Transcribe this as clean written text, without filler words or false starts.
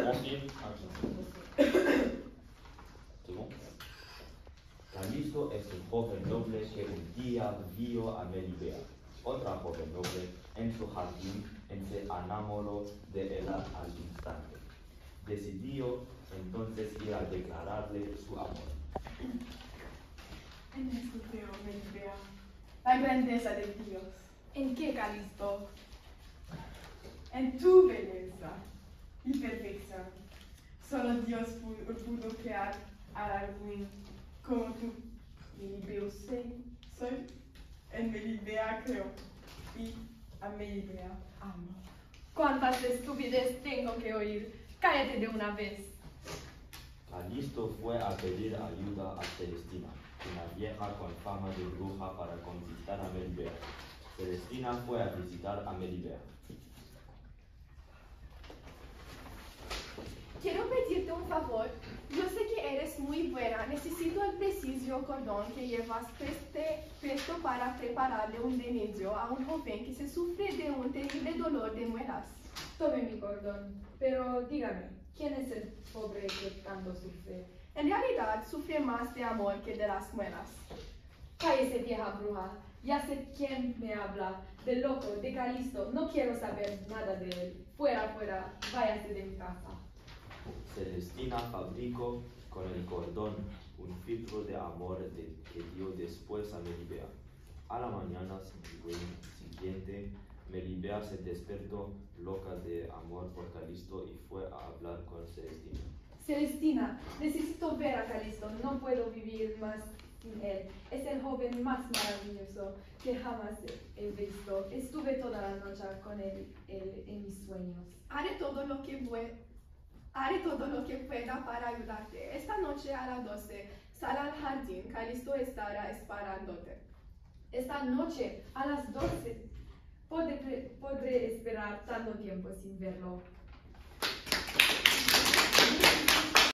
Confirme. ¿C'est bon? Calisto es un joven noble que un día vio a Melibea, otra joven noble, en su jardín, se enamoró de ella al instante. Decidió entonces ir a declararle su amor. En esto creo, Melibea, la grandeza de Dios. ¿En qué, Calisto? En tu belleza y perfección. Solo Dios pudo crear a alguien como tú. Melibea soy, en Melibea creo, y a Melibea amo. ¿Cuántas estupideces tengo que oír? Cállate de una vez. Calisto fue a pedir ayuda a Celestina, una vieja con fama de bruja para conquistar a Melibea. Celestina fue a visitar a Melibea. Quiero pedirte un favor. Yo sé que eres muy buena. Necesito el preciso cordón que llevas presto para prepararle un remedio a un joven que se sufre de un terrible dolor de muelas. Tome mi cordón, pero dígame, ¿quién es el pobre que tanto sufre? En realidad, sufre más de amor que de las muelas. Cállese, vieja bruja. Ya sé quién me habla. Del loco, de Calisto. No quiero saber nada de él. Fuera, fuera. Váyase de mi casa. Celestina fabricó con el cordón un filtro de amor que dio después a Melibea. A la mañana siguiente, Melibea se despertó loca de amor por Calisto y fue a hablar con Celestina. Celestina, necesito ver a Calisto. No puedo vivir más sin él. Es el joven más maravilloso que jamás he visto. Estuve toda la noche con él en mis sueños. Haré todo lo que pueda para ayudarte. Esta noche a las 12, sal al jardín. Calisto estará esperándote. Esta noche a las 12. Podré esperar tanto tiempo sin verlo.